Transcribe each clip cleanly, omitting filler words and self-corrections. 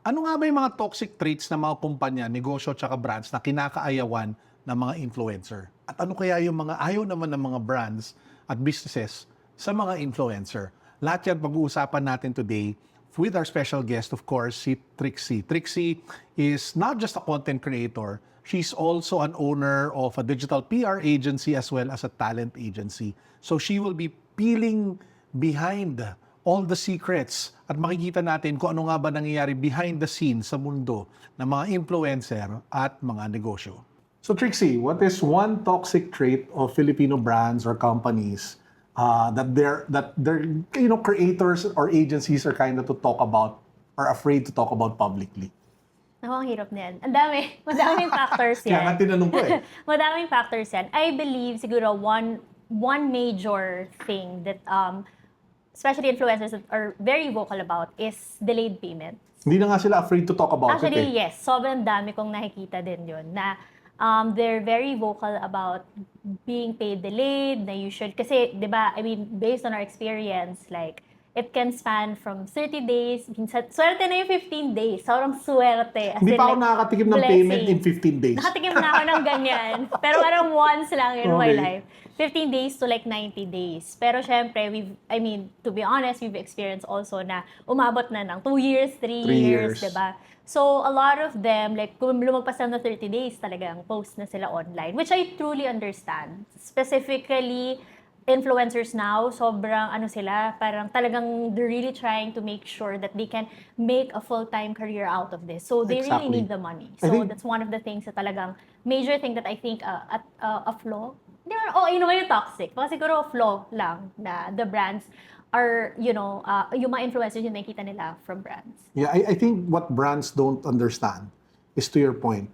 Ano nga ba yung mga toxic traits ng mga kumpanya, negosyo, tsaka brands na kinakaayawan ng mga influencer? At ano kaya yung mga ayaw naman ng mga brands at businesses sa mga influencer? Lahat yan pag-uusapan natin today with our special guest, of course, si Trixie. Trixie is not just a content creator, she's also an owner of a digital PR agency as well as a talent agency. So she will be peeling behind all the secrets at makikita natin kung ano nga ba nangyayari behind the scenes sa mundo ng mga influencer at mga negosyo. So Trixie, what is one toxic trait of Filipino brands or companies that their creators or agencies are kind of to talk about or afraid to talk about publicly? Naku, ang hirap niyan. Ang dami. Madaming factors Kaya nga yan. tinanong ko eh. Madaming factors yan. I believe siguro one major thing that especially influencers that are very vocal about is delayed payment. Hindi na nga sila afraid to talk about Actually, it eh. yes. Sobrang dami kong nakikita din yun na they're very vocal about being paid delayed, na you should, kasi, di ba, I mean, based on our experience, like, it can span from 30 days, minsan, swerte na yung 15 days. Sobrang swerte. As Hindi in, pa ako like, nakakatikim ng blessing. payment in 15 days. Nakatikim na ako ng ganyan. Pero parang once lang in my Okay. life. 15 days to like 90 days. Pero syempre, to be honest, we've experienced also na umabot na ng 2 years, 3 3 years, years. diba? So, a lot of them, like, kung lumagpas na 30 days, talagang post na sila online, which I truly understand. Specifically, influencers now, sobrang ano sila, parang talagang they're really trying to make sure that they can make a full-time career out of this. So, they really Exactly. need the money. I So, think- that's one of the things that talagang major thing that I think a flaw. Hindi naman, yun naman yung toxic. Baka siguro flaw lang na the brands are, yung mga influencers yung nakikita nila from brands. Yeah, I think what brands don't understand is, to your point,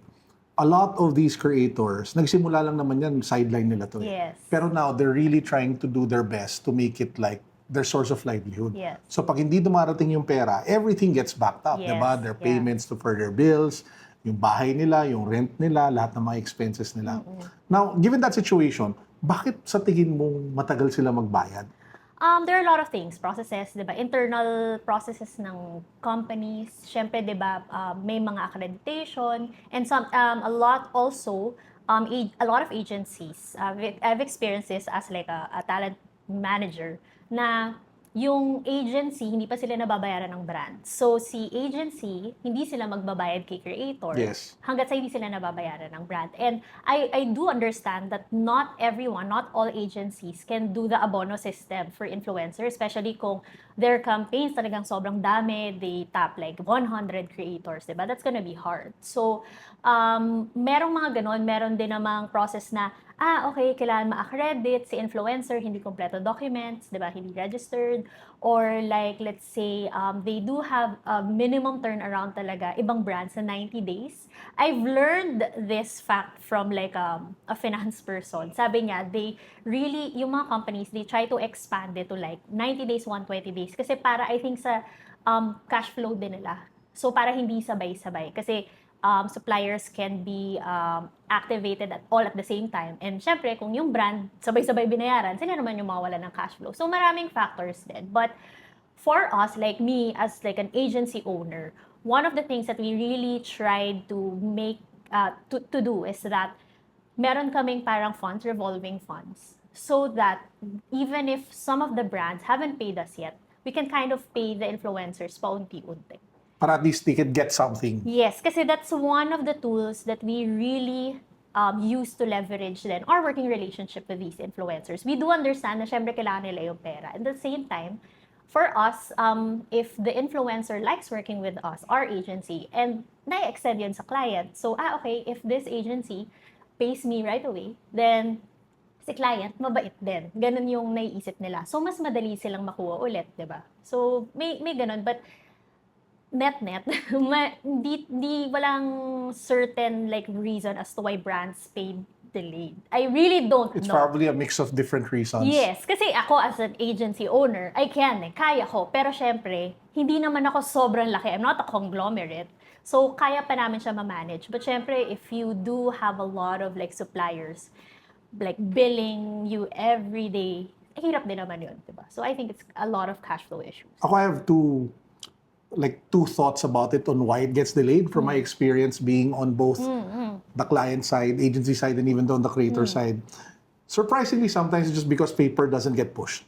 a lot of these creators, nagsimula lang naman yan, sideline nila to. Yes. Pero now, they're really trying to do their best to make it like their source of livelihood. Yes. So pag hindi dumarating yung pera, everything gets backed up, Yes, diba? Their yeah. payments to further bills, yung bahay nila, yung rent nila, lahat ng mga expenses nila. Now, given that situation, bakit sa tingin mo matagal sila magbayad? There are a lot of things, processes, 'di ba? Internal processes ng companies. Syempre, 'di ba, may mga accreditation and a lot also a lot of agencies. I've experienced this as like a talent manager na yung agency, hindi pa sila nababayaran ng brand. So, si agency, hindi sila magbabayad kay creator Yes. hanggat sa hindi sila nababayaran ng brand. And I do understand that not everyone, not all agencies can do the abono system for influencers, especially kung their campaigns talagang sobrang dami, they tap like 100 creators, diba? That's gonna be hard. So, merong mga ganon, meron din namang process na okay, kailangan ma-accredit si influencer, hindi kompleto documents, di ba, hindi registered, or like, let's say, they do have a minimum turnaround talaga, ibang brands na 90 days. I've learned this fact from like a finance person. Sabi niya, yung mga companies, they try to expand it to like 90 days, 120 days, kasi para, I think, sa cash flow din nila. So, para hindi sabay-sabay. Kasi, suppliers can be activated at the same time. And syempre, kung yung brand sabay-sabay binayaran, sila naman yung mawawala ng cash flow. So maraming factors din. But for us, like me, as like an agency owner, one of the things that we really tried to make, to do is that meron kaming parang funds, revolving funds, so that even if some of the brands haven't paid us yet, we can kind of pay the influencers paunti-unti. Para at least they can get something. Yes, kasi that's one of the tools that we really use to leverage then our working relationship with these influencers. We do understand na syempre kailangan nila yung pera. At the same time, for us, if the influencer likes working with us, our agency, and na-extend yun sa client, so, okay, if this agency pays me right away, then si client, mabait din. Ganun yung naiisip nila. So, mas madali silang makuha ulit, di ba? So, may ganun. But, net-net, walang certain like reason as to why brands paid delayed. I really don't It's know. probably a mix of different reasons. Yes, kasi ako as an agency owner, kaya ko. Pero syempre, hindi naman ako sobrang laki. I'm not a conglomerate. So, kaya pa namin siya ma-manage. But syempre, if you do have a lot of like suppliers, like billing you every day, hirap din naman yun, diba? So, I think it's a lot of cash flow issues. Ako, I have two like two thoughts about it on why it gets delayed from my experience being on both the client side, agency side, and even on the creator side. Surprisingly, sometimes it's just because paper doesn't get pushed.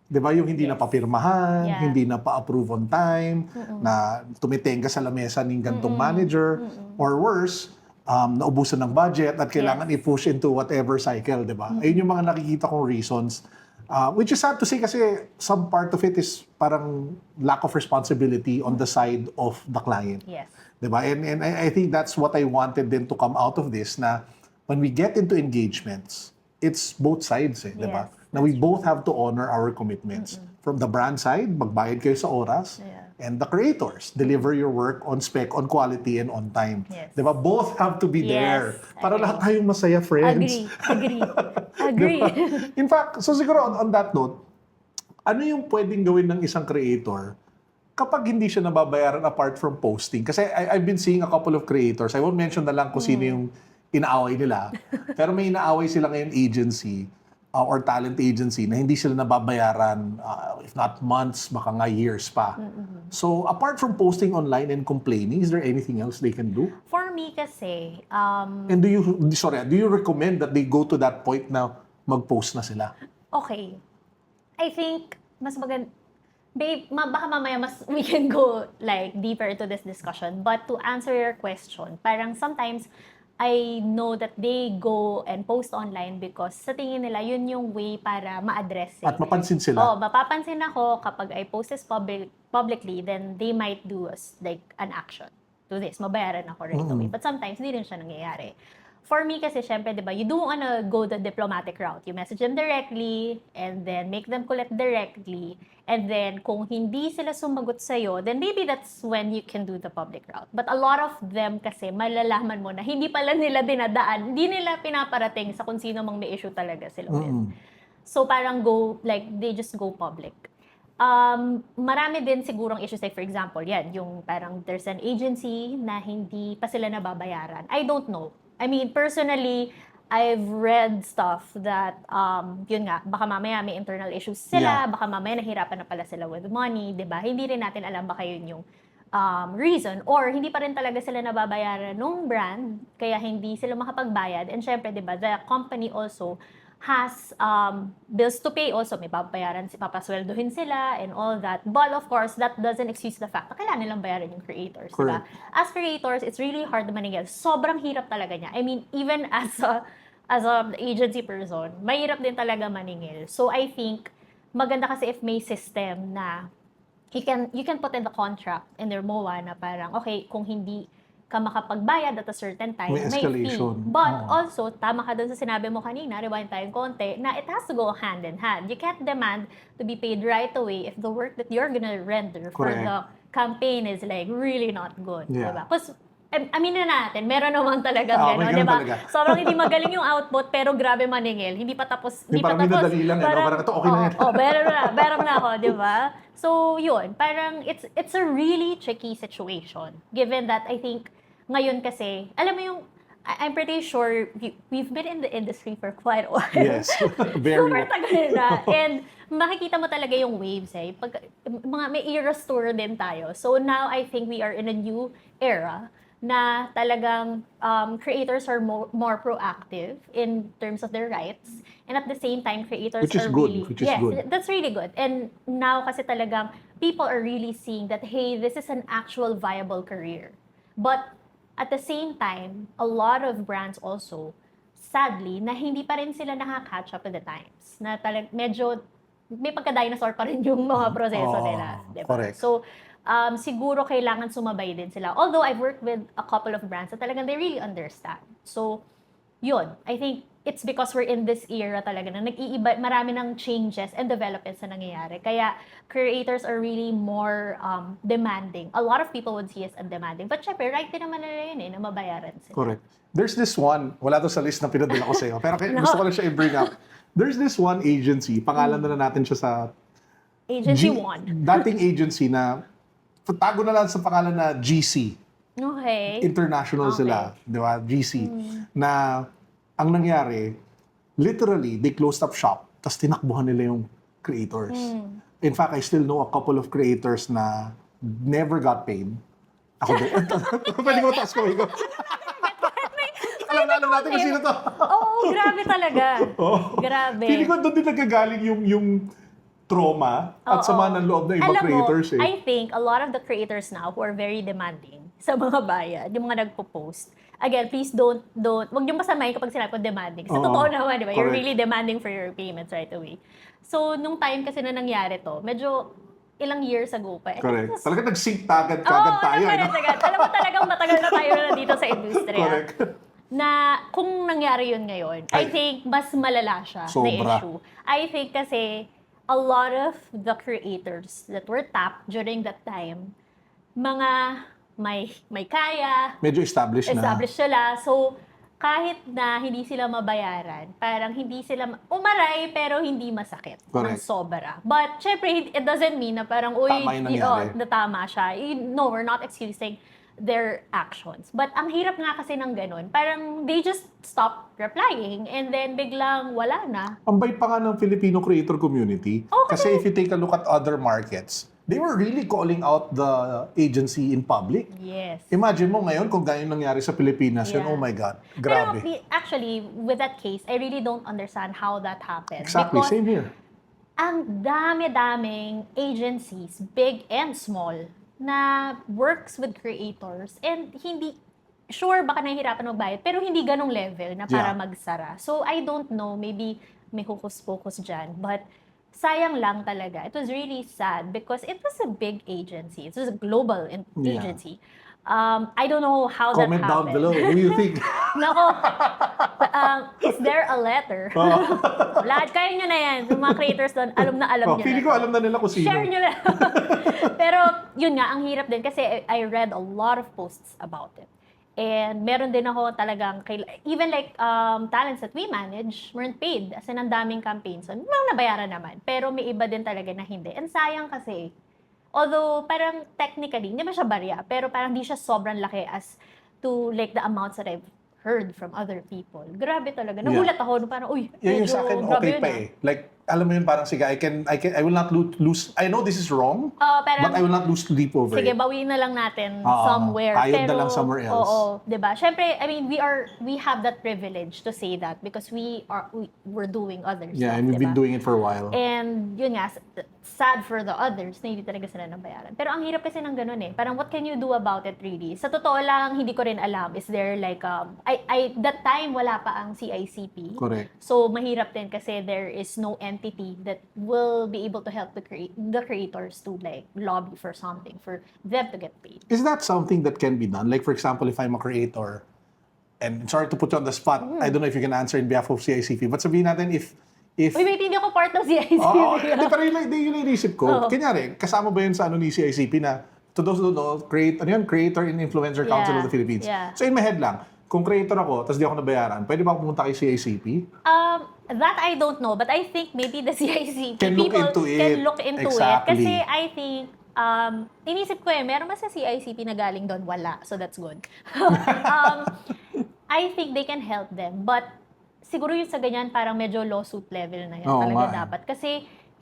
Di ba? Yung hindi Yes. na papirmahan, Yeah. hindi na pa-approve on time, na tumitenga sa lamesa ng gantong manager, or worse, naubusan ng budget at kailangan i-push into whatever cycle, di ba? Ayun yung mga nakikita kong reasons. Which is sad to say kasi some part of it is parang lack of responsibility on the side of the client. Yes. Diba? And I think that's what I wanted then to come out of this, na when we get into engagements, it's both sides, diba? Yes, Na we both have to honor our commitments. From the brand side, magbayad kayo sa oras, Yeah. and the creators, deliver your work on spec, on quality, and on time. Yes. Diba? Both have to be Yes, there. Para agree. lahat tayong masaya, friends. Agree. Agree. Diba? In fact, so siguro on that note, ano yung pwedeng gawin ng isang creator kapag hindi siya nababayaran apart from posting? Kasi I've been seeing a couple of creators. I won't mention na lang kung sino yung inaaway nila. Pero may inaaway sila ngayon agency or talent agency na hindi sila nababayaran, if not months, baka nga years pa. So apart from posting online and complaining, is there anything else they can do? For me kasi, And do you recommend that they go to that point na mag-post na sila? okay. I think, mas maganda, babe, baka mamaya we can go like deeper into this discussion. But to answer your question, parang sometimes I know that they go and post online because sa tingin nila, yun yung way para ma-address it. At mapansin sila? Oh, mapapansin ako kapag I post this publicly, then they might do like an action to this. Mabayaran ako right away. But sometimes, hindi rin siya nangyayari. For me kasi, syempre, di ba, you don't wanna go the diplomatic route. You message them directly, and then make them collect directly. And then, kung hindi sila sumagot sa'yo, then maybe that's when you can do the public route. But a lot of them kasi, malalaman mo na hindi pala nila dinadaan, hindi nila pinaparating sa kung sino mang may issue talaga sila with. So, parang they just go public. Marami din sigurong issues, like for example, yan, yung parang there's an agency na hindi pa sila nababayaran. I don't know. I mean, personally, I've read stuff that, yun nga, baka mamaya may internal issues sila, baka mamaya nahirapan na pala sila with money, di ba? Hindi rin natin alam baka yun yung reason, or hindi pa rin talaga sila nababayaran nung brand, kaya hindi sila makapagbayad. And syempre, di ba, the company also has bills to pay also. May babayaran, papasweldohin sila and all that. But of course, that doesn't excuse the fact na kailangan nilang bayaran yung creators. Diba? As creators, it's really hard to maningil. Sobrang hirap talaga niya. I mean, even as a agency person, mahirap din talaga maningil. So I think, maganda kasi if may system na you can put in the contract in their MOA na parang, okay, kung hindi ka makapagbayad at a certain time, May may escalation. fee. But also, tama ka dun sa sinabi mo kanina, rewind tayong konti, na it has to go hand in hand. You can't demand to be paid right away if the work that you're gonna render for Correct. the campaign is like really not good. Yeah. Diba? Because, aminin na natin, meron naman talagang may gano'n, ganun diba? talaga. Sobrang hindi magaling yung output, pero grabe maningil. Hindi pa tapos. Yung parang minadali lang, parang ito, okay na yan. Better na ako, di ba? So, yun, parang it's a really tricky situation. Given that, I think, ngayon kasi, alam mo yung, I'm pretty sure we've been in the industry for quite a while. Yes, very Super tagal na. And makikita mo talaga yung waves eh. May era store din tayo. So now I think we are in a new era na talagang creators are more proactive in terms of their rights. And at the same time, creators Which is are good, really... which is yes, good. that's really good. And now kasi talagang people are really seeing that, hey, this is an actual viable career. But at the same time, a lot of brands also, sadly, na hindi pa rin sila nakaka-catch up with the times. Na medyo, may pagka-dinosaur pa rin yung mga proseso nila. Diba? Correct. So, siguro kailangan sumabay din sila. Although, I've worked with a couple of brands na talagang they really understand. So, yun. I think it's because we're in this era talaga na nag-iiba, marami ng changes and developments na nangyayari. Kaya creators are really more demanding. A lot of people would see us as demanding. But syempre, right din naman nila yun na mabayaran sila. Correct. There's this one, wala to sa list na pinadala ko sa'yo, pero gusto ko lang siya i-bring up. There's this one agency, pangalan na natin siya sa... Agency 1. Dating agency na, tago na lang sa pangalan na GC. Okay. International sila, di ba? GC. Na, ang nangyari, literally, they closed up shop, tapos tinakbuhan nila yung creators. In fact, I still know a couple of creators na never got paid. Ako din. Pwede ko taas ko. Alam natin kung sino to. Oo, grabe talaga. Oh. Grabe. Feeling ko doon din nagagaling yung trauma at sama ng loob ng ibang creators eh. I think a lot of the creators now who are very demanding sa mga bayad, yung mga nagpo-post. Again, please don't, wag niyong masamayin kapag sinabi ko demanding. Sa totoo naman, di ba? You're Correct. really demanding for your payments right away. So, nung time kasi na nangyari to, medyo ilang years ago pa. Correct. Talaga nag-sync kagad Oo, tayo. agad. Alam mo talagang matagal na tayo na dito sa industriya. Correct. Na kung nangyari yun ngayon, I think mas malala siya na Sobra. issue. I think kasi a lot of the creators that were tapped during that time, mga may kaya, Medyo established na. sila. So, kahit na hindi sila mabayaran, parang hindi sila umaray pero hindi masakit ng Correct. sobra. But syempre, it doesn't mean na parang, uy, Tama yung nangyari. natama siya. No, we're not excusing their actions. But ang hirap nga kasi ng ganun, parang they just stop replying and then biglang wala na. Ang bait pa nga ng Filipino creator community. Okay. Kasi if you take a look at other markets, they were really calling out the agency in public. Yes. Imagine mo ngayon kung ganyan nangyari sa Pilipinas, yun, Yeah. oh my God, grabe. Pero actually, with that case, I really don't understand how that happened. Exactly, Because same here. ang dami-daming agencies, big and small, na works with creators and hindi, sure, baka nahihirapan magbayad, pero hindi ganong level na para Yeah. magsara. So, I don't know, maybe may hukus-pukus dyan, but sayang lang talaga. It was really sad because it was a big agency. It was a global Yeah. agency. I don't know how Comment that down happened. below, who do you think? Nako, is there a letter? Lahat kayo nyo na yan. Yung mga creators doon, alam na alam Oh, nyo feeling na. ko alam na nila kung sino. Share nyo na. Pero yun nga, ang hirap din kasi I read a lot of posts about it. And meron din ako talagang, even like talents that we manage, weren't paid. As in, ang daming campaigns. So, mga nabayaran naman. Pero may iba din talaga na hindi. And sayang kasi, although parang technically, hindi ba siya barya, pero parang hindi siya sobrang laki as to like the amounts that I've heard from other people. Grabe talaga. Nagulat ako, no, parang, uy, Yan yung sa akin, grabe okay yun, pa ah. eh. Like, alam mo yun, parang sige, I will not lose, I know this is wrong, Parang, but I will not lose sleep over sige, it. bawiin na lang natin Oo, somewhere. kayod na Pero, lang somewhere else. Oo, 'di ba? Syempre, I mean, we have that privilege to say that because we're doing other Yeah, stuff, and we've been diba? doing it for a while. And yun nga, sad for the others na hindi talaga sila nabayaran. Pero ang hirap kasi ng ganun eh. Parang what can you do about it really? Sa totoo lang, hindi ko rin alam. Is there like, that time wala pa ang CICP. Correct. So, mahirap din kasi there is no entity that will be able to help the creators to like lobby for something for them to get paid. Is that something that can be done? Like, for example, if I'm a creator, and sorry to put you on the spot, I don't know if you can answer in behalf of CICP, but sabihin natin if Uy, wait, hindi ako part ng CICP. Oo, hindi, pero yun yung inisip ko. Kanyari, kasama ba yun sa ano ni CICP na, to those who don't know, Creator and Influencer Council Yeah, of the Philippines. yeah. So in my head lang, kung creator ako, tapos di ako nabayaran, pwede ba ako pumunta kay CICP? That I don't know, but I think maybe the CICP Can look people into it. can look into it. Exactly. Kasi I think, inisip ko meron ba sa CICP na galing doon? Wala. So that's good. I think they can help them. But siguro yung sa ganyan, parang medyo lawsuit level na yan Oo talaga nga eh. dapat. Kasi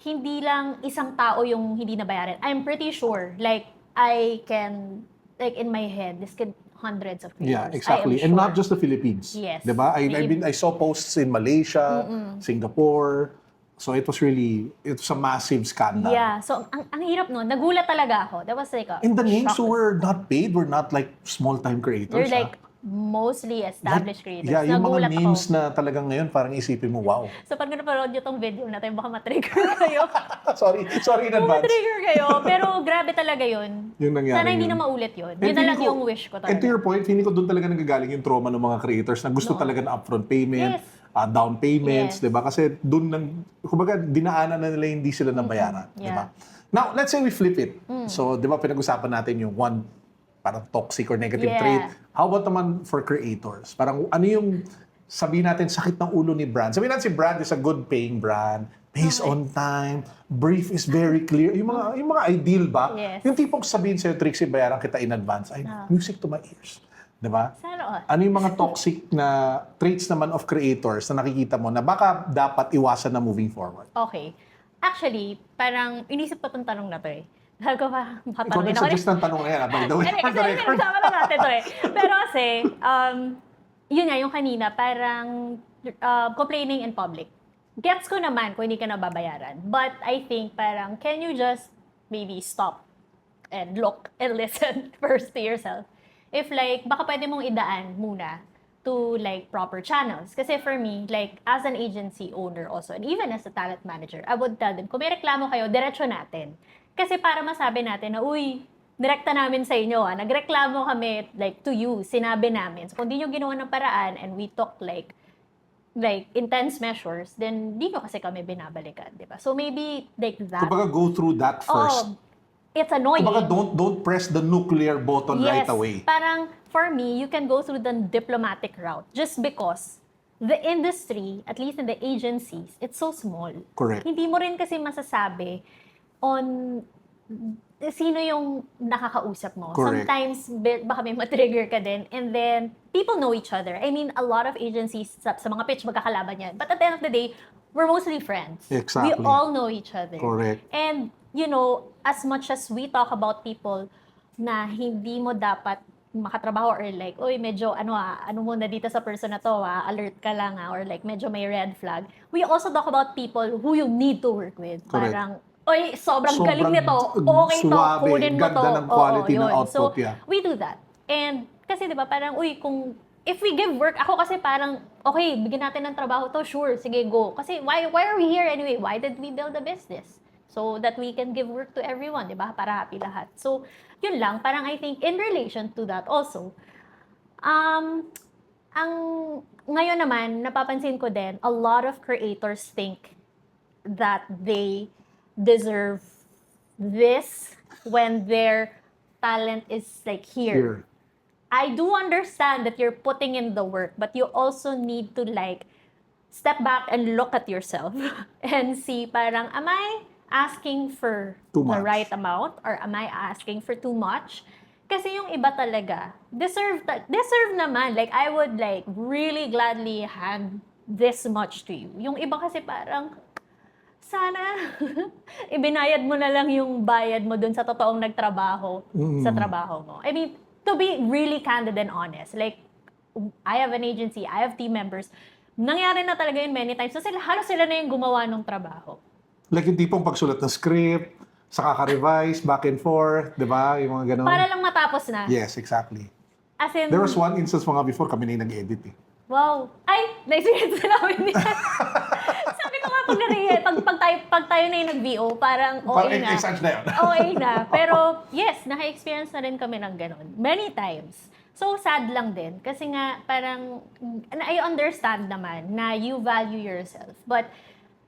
hindi lang isang tao yung hindi nabayaran. I'm pretty sure, like, I can, like in my head, this could hundreds of creators. Yeah, exactly. And not just the Philippines. Yes. Diba? I saw posts in Malaysia, Singapore. So it was a massive scandal. Yeah. So, ang hirap nun. Nagulat talaga ako. That was like a And the names shock. who were not paid were not like small-time creators. They're ah. like mostly established creators. Yeah, yung Nagulat mga names ako. na talagang ngayon, parang isipin mo, wow. So, pag napanood nyo tong video natin, baka matrigger kayo. sorry in Baka advance. matrigger kayo. Pero grabe talaga yun. Yung nangyari Sana hindi yun. na maulit yun. And Yun na lang feeling ko- yung wish ko And to talaga. your point, feeling ko doon talaga nagagaling yung trauma ng mga creators na gusto talaga ng upfront payment, Yes. down payments, Yes. 'di ba? Kasi doon kumbaga dinaanan na nila hindi sila nabayaran, 'di ba? Now, let's say we flip it. So, 'di ba pinag-usapan natin yung one parang toxic or negative Yeah. trait. How about naman for creators? Parang ano yung sabihin natin sakit ng ulo ni brand? Sabihin natin si brand is a good paying brand, pays on time, brief is very clear. Yung mga ideal ba? Yes. Yung tipong sabihin sa'yo, Trixie, bayaran kita in advance. Ay, music to my ears. Diba? Sana all. Ano yung mga toxic na traits naman of creators na nakikita mo na baka dapat iwasan na moving forward? Okay. Actually, parang inisip ko tong tanong na to eh. Sabi ko pa, Ikaw makatanungin ako. nag-suggest ng tanong na yan, by the way. Anyway, For kasi the record. pinag-usapan na natin to eh. Pero kasi, yun nga, yung kanina, parang complaining in public. Gets ko naman kung hindi ka nababayaran. But I think parang, can you just maybe stop and look and listen first to yourself? If like, baka pwede mong idaan muna to like proper channels. Kasi for me, like as an agency owner also, and even as a talent manager, I would tell them, kung may reklamo kayo, diretso natin. Kasi para masabi natin na, uy, direkta namin sa inyo, nagreklamo kami like to you, sinabi namin. So kung di nyo ginawa ng paraan and we took like intense measures, then di nyo kasi kami binabalikan, di ba? So maybe like that. Kumbaga, go through that first. It's annoying. Kumbaga, don't press the nuclear button right away. Parang, for me, you can go through the diplomatic route just because the industry, at least in the agencies, it's so small. Correct. Hindi mo rin kasi masasabi on sino yung nakakausap mo. Correct. Sometimes, baka may matrigger ka din, and then, people know each other. I mean, a lot of agencies, sa mga pitch, magkakalaban yan. But at the end of the day, we're mostly friends. Exactly. We all know each other. Correct. And, you know, as much as we talk about people na hindi mo dapat makatrabaho or like, uy, medyo ano muna dito sa person na to, alert ka lang or like medyo may red flag. We also talk about people who you need to work with. Correct. Parang, uy, sobrang galing nito, okay to, suwabe, kunin mo to. ganda ng quality Oo, ng yun. output, So, yeah. we do that. And, kasi di ba, parang, uy, if we give work, ako kasi parang, okay, bigyan natin ng trabaho to, sure, sige, go. Kasi, why are we here anyway? Why did we build a business? So that we can give work to everyone, di ba? Para happy lahat. So, yun lang. Parang I think in relation to that also, ngayon naman, napapansin ko din, a lot of creators think that they deserve this when their talent is like here. I do understand that you're putting in the work, but you also need to like step back and look at yourself and see parang, am I asking for Too the much. right amount or am I asking for too much? Kasi yung iba talaga, deserve naman. Like, I would like really gladly hand this much to you. Yung iba kasi parang, sana ibinayad mo na lang yung bayad mo dun sa totoong nagtrabaho sa trabaho mo. I mean, to be really candid and honest, like, I have an agency, I have team members, nangyari na talaga yun many times. So halos sila na yung gumawa ng trabaho. Like yung tipong pagsulat ng script, saka ka-revise, back and forth, di ba? Yung mga ganun. Para lang matapos na. Yes, exactly. As in, There was one instance mga before, kami na yung nag-edit eh. wow. Ay, na-experience na namin yan. Sabi ko nga pag tayo na yung nag-VO, parang okay na. Exage na yun. Okay na. Pero yes, naka-experience na rin kami ng ganun. Many times. So, sad lang din. Kasi nga, parang, I understand naman na you value yourself. But,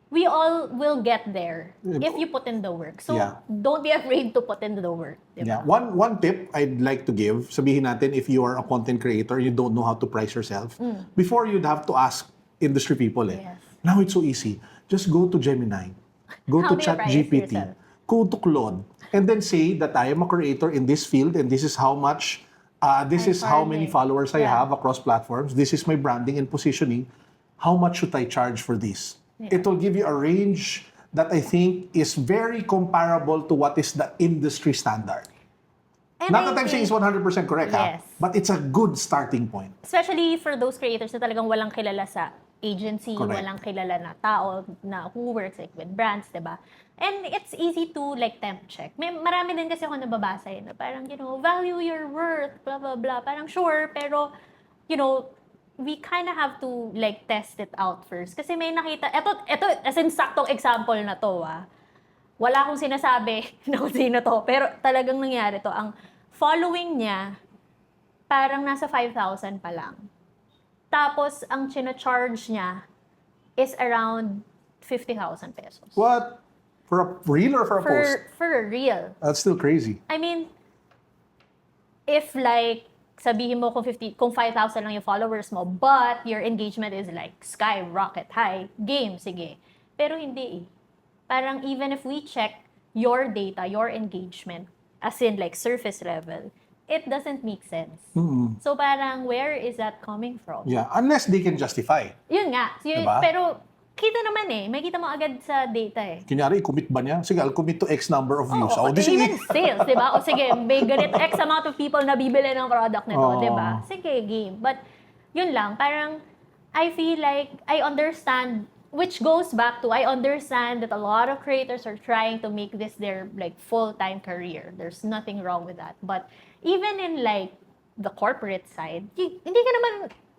we all will get there if you put in the work. So, Yeah. don't be afraid to put in the work. Yeah. Diba? One tip I'd like to give, sabihin natin if you are a content creator, you don't know how to price yourself, before you'd have to ask industry people eh. Yes. Now it's so easy. Just go to Gemini. Go How to do you price ChatGPT. yourself? Go to Claude. And then say that I am a creator in this field and this is how much, this is how many followers I have across platforms. This is my branding and positioning. How much should I charge for this? Yeah. It will give you a range that I think is very comparable to what is the industry standard. And Not I that I'm saying think- it's 100% correct, Yes. but it's a good starting point. Especially for those creators na talagang walang kilala sa agency, Correct. walang kilala na tao na who works like with brands, diba? And it's easy to like temp check. Marami din kasi ako nababasa na parang, you know, value your worth, blah, blah, blah. Parang sure, pero, you know, we kind of have to like test it out first. Kasi may nakita, eto as in saktong example na to Wala akong sinasabi na kung sino to, pero talagang nangyari to. Ang following niya, parang nasa 5,000 pa lang. Tapos, ang charge niya is around 50,000 pesos. What? For a reel or for a post? For a reel. That's still crazy. I mean, if like, sabihin mo kung 5,000 lang yung followers mo, but your engagement is like skyrocket high, game, sige. Pero hindi eh. Parang even if we check your data, your engagement, as in like surface level, it doesn't make sense. So parang where is that coming from? Yeah, unless they can justify. Yun nga. Diba? Pero kita naman may kita mo agad sa data Kunyari, commit ba niya? Sige, I'll commit to X number of views. Oo, even sales, di ba? O sige, may ganit X amount of people na bibili ng product nito, Oo. di ba? Sige, game. But, yun lang, parang, I feel like, I understand, which goes back to, I understand that a lot of creators are trying to make this their, like, full-time career. There's nothing wrong with that. But, even in, like, the corporate side, hindi ka naman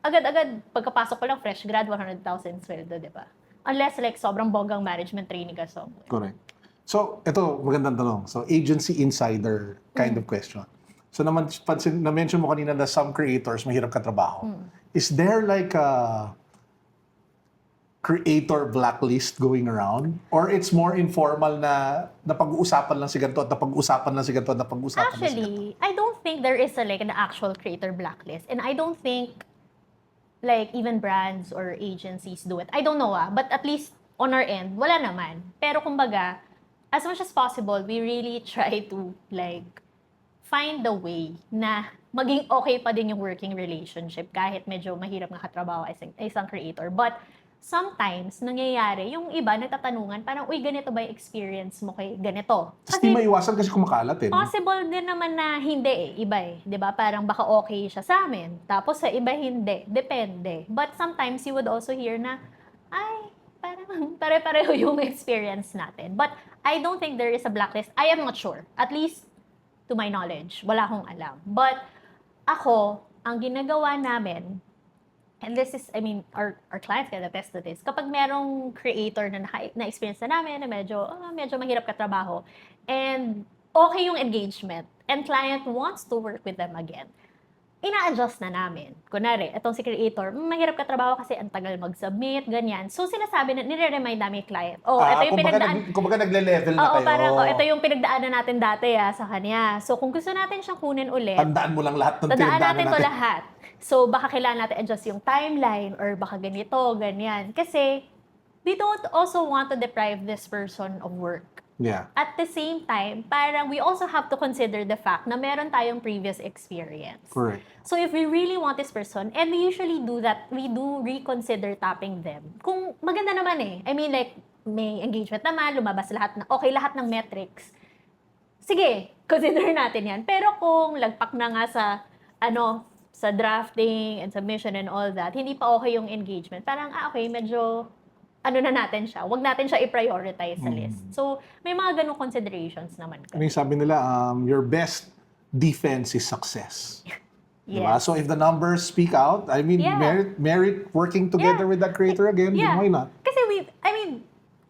agad-agad, pagkapasok ko lang, fresh grad, 100,000 sweldo, di ba? Unless like sobrang bonggang management training ka somewhere. Correct. So, ito, magandang tanong. So, agency insider kind of question. So, na-mention mo kanina na some creators mahirap katrabaho. Is there like a creator blacklist going around? Or it's more informal na napag-uusapan lang si ganito at napag-uusapan lang si ganito at napag-uusapan lang si ganito? Actually, I don't think there is like an actual creator blacklist. And I don't think like even brands or agencies do it. I don't know but at least on our end, wala naman. Pero kumbaga, as much as possible, we really try to like find the way na maging okay pa din yung working relationship kahit medyo mahirap nga katrabaho as isang creator. But sometimes, nangyayari, yung iba nagtatanungan, parang, uy, ganito ba yung experience mo kay ganito? Tapos di maiwasan kasi kumakalat no? Possible din naman na hindi iba di ba? Parang baka okay siya sa amin. Tapos sa iba hindi. Depende. But sometimes you would also hear na, ay, parang pare-pareho yung experience natin. But I don't think there is a blacklist. I am not sure. At least, to my knowledge, wala akong alam. But ako, ang ginagawa namin, and this is, I mean, our clients can attest to this. Kapag merong creator na na-experience na namin, na medyo mahirap katrabaho, and okay yung engagement, and client wants to work with them again, ina-adjust na namin. Kunwari, itong si creator, mahirap katrabaho kasi ang tagal mag-submit, ganyan. So, sinasabi na, nire-remind namin yung client, ito yung pinagdaan. Kumbaga nagle-level na kayo. Parang, ito yung pinagdaanan natin dati sa kanya. So, kung gusto natin siyang kunin ulit, tandaan mo lang lahat ng tandaan pinagdaanan natin to lahat. So, baka kailangan natin adjust yung timeline or baka ganito, ganyan. Kasi, we don't also want to deprive this person of work. Yeah. At the same time, parang we also have to consider the fact na meron tayong previous experience. Correct. So, if we really want this person, and we usually do that, we do reconsider tapping them. Kung maganda naman I mean, like, may engagement naman, lumabas lahat lahat ng metrics. Sige, consider natin yan. Pero kung lagpak na nga sa drafting and submission and all that, hindi pa okay yung engagement. Parang, okay, medyo, na natin siya. Huwag natin siya i-prioritize sa list. So, may mga ganong considerations naman. Yung sabi nila, your best defense is success. Yes. Diba? So, if the numbers speak out, I mean, merit working together with that creator again, then why not? Kasi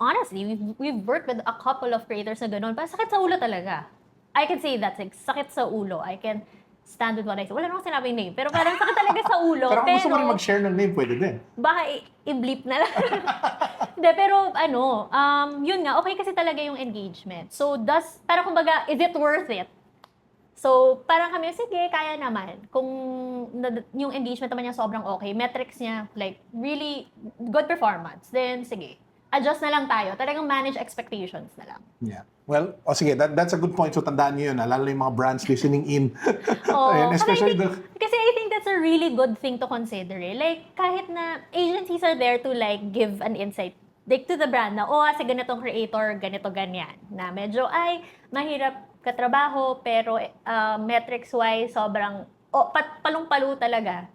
honestly, we've worked with a couple of creators na gano'n. Parang sakit sa ulo talaga. I can say that, sakit sa ulo. I can stand with what I say. Wala namang sinabing name. Pero parang sakit talaga sa ulo. Pero kung gusto mo rin mag-share ng name, pwede din. Baka i-bleep na lang. Hindi, pero yun nga, okay kasi talaga yung engagement. So, parang kumbaga, is it worth it? So, parang kami, sige, kaya naman. Kung yung engagement naman niya sobrang okay, metrics niya, like, really good performance, then sige, adjust na lang tayo. Talagang manage expectations na lang. Yeah. Well, sige, that's a good point. So, tandaan niyo yun, lalo yung mga brands listening in. And especially kasi I think that's a really good thing to consider. Like, kahit na agencies are there to like give an insight like to the brand na, kasi ganitong creator, ganito, ganyan. Na medyo, mahirap katrabaho, pero metrics-wise, sobrang, palong-palo talaga.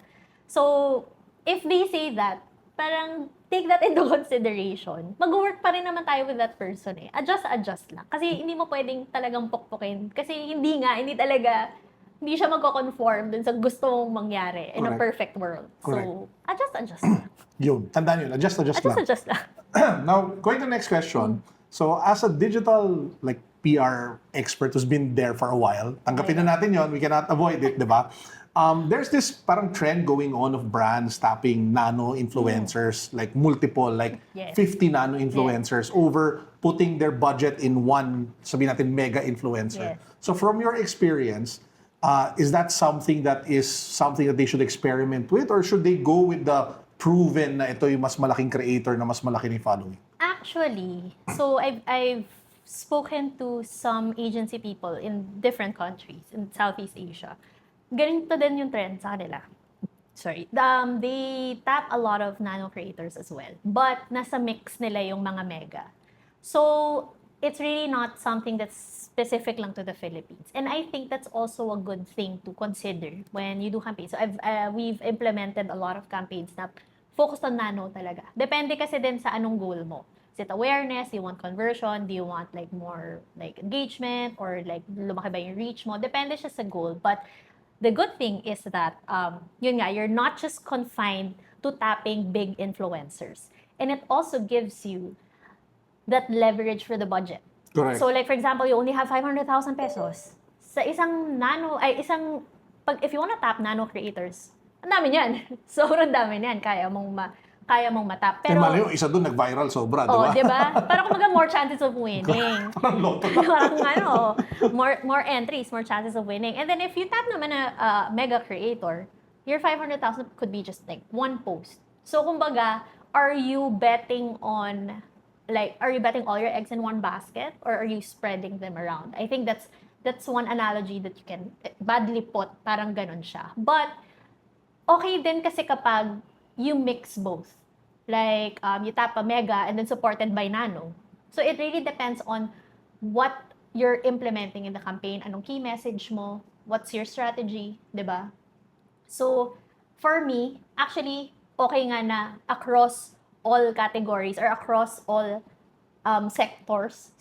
So, if they say that, parang take that into consideration. Mag-work pa rin naman tayo with that person Adjust lang. Kasi hindi mo pwedeng talagang pukpukin. Kasi hindi siya magko-conform dun sa gusto mong mangyari in a perfect world. Correct. So, adjust lang. Yun, tandaan yun, adjust lang. Adjust lang. Now, going to the next question. So, as a digital PR expert who's been there for a while, tanggapin na natin yon, we cannot avoid it, di ba? There's this parang trend going on of brands tapping nano-influencers, like multiple, like 50 nano-influencers over putting their budget in one, sabihin natin, mega-influencer. So from your experience, is that something that they should experiment with, or should they go with the proven na ito yung mas malaking creator na mas malaki ni following? Actually, so I've spoken to some agency people in different countries in Southeast Asia. Ganito din yung trend sa kanila. sorry, they tap a lot of nano creators as well. But nasa mix nila yung mga mega. So, it's really not something that's specific lang to the Philippines. And I think that's also a good thing to consider when you do campaigns. So, we've implemented a lot of campaigns na focused on nano talaga. Depende kasi din sa anong goal mo. Is it awareness? Do you want conversion? Do you want like more like engagement? Or like lumaki ba yung reach mo? Depende siya sa goal. But the good thing is that, yun nga, you're not just confined to tapping big influencers. And it also gives you that leverage for the budget. Correct. So like for example, you only have 500,000 pesos. Sa if you wanna tap nano creators, ang dami niyan. Sobrang dami niyan. Kaya mong matap. Pero, Pero, mali yung isa doon, nag-viral sobra, di oh, ba? di ba? Parang kumaga more chances of winning. Parang loto. Parang more entries, more chances of winning. And then if you tap naman a mega creator, your 500,000 could be just like one post. So kumbaga, are you betting all your eggs in one basket, or are you spreading them around? I think that's one analogy that you can badly put, parang ganun siya. But okay din kasi kapag you mix both. Like, you tap a mega and then supported by nano. So it really depends on what you're implementing in the campaign, anong key message mo, what's your strategy, di ba? So, for me, actually, okay nga na across all categories or across all sectors,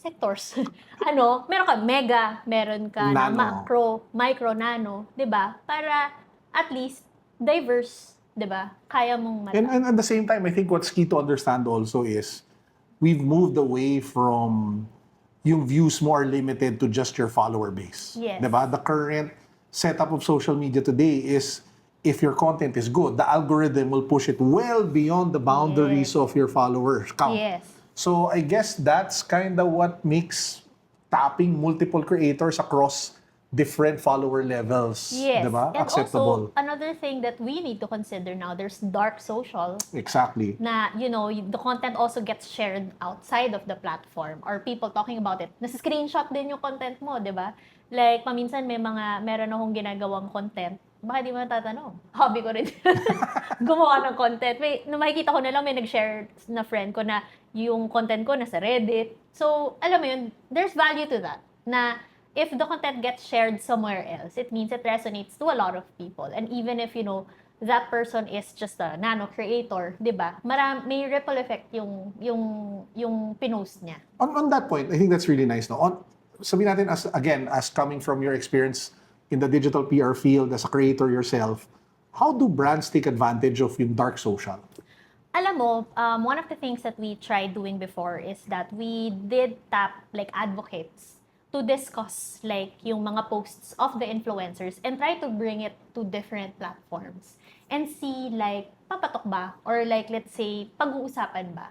meron ka mega, meron ka na Nano. macro, micro, nano, di ba? Para at least diverse, di ba? Kaya mong matap. And at the same time, I think what's key to understand also is we've moved away from yung views more limited to just your follower base. Yes. Diba? The current setup of social media today is if your content is good, the algorithm will push it well beyond the boundaries Yes. of your followers count. Yes. So I guess that's kind of what makes tapping multiple creators across different follower levels, Yes. diba? And Acceptable. also, another thing that we need to consider now, there's dark social Exactly. na, the content also gets shared outside of the platform or people talking about it. Nasa-screenshot din yung content mo, di ba? Like, paminsan meron akong ginagawang content. Baka di mo natatanong. Hobby ko rin. Gumawa ng content. Makikita ko na lang may nag-share na friend ko na yung content ko nasa Reddit. So, alam mo yun, there's value to that. Na if the content gets shared somewhere else, it means it resonates to a lot of people. And even if, that person is just a nano creator, di ba? May ripple effect yung pinost niya. On that point, I think that's really nice. No? Sabihin natin, as coming from your experience in the digital PR field, as a creator yourself, how do brands take advantage of yung dark social? Alam mo, one of the things that we tried doing before is that we did tap like advocates to discuss like yung mga posts of the influencers and try to bring it to different platforms and see like papatok ba or like let's say pag-uusapan ba.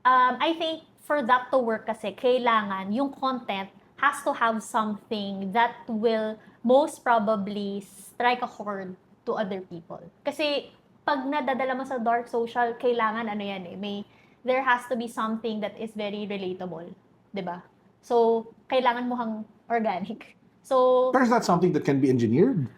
I think for that to work kasi kailangan yung content has to have something that will most probably strike a chord to other people. Kasi pag nadadala mo sa dark social, kailangan there has to be something that is very relatable, 'di ba? So, kailangan mo hang organic. So, But is that something that can be engineered?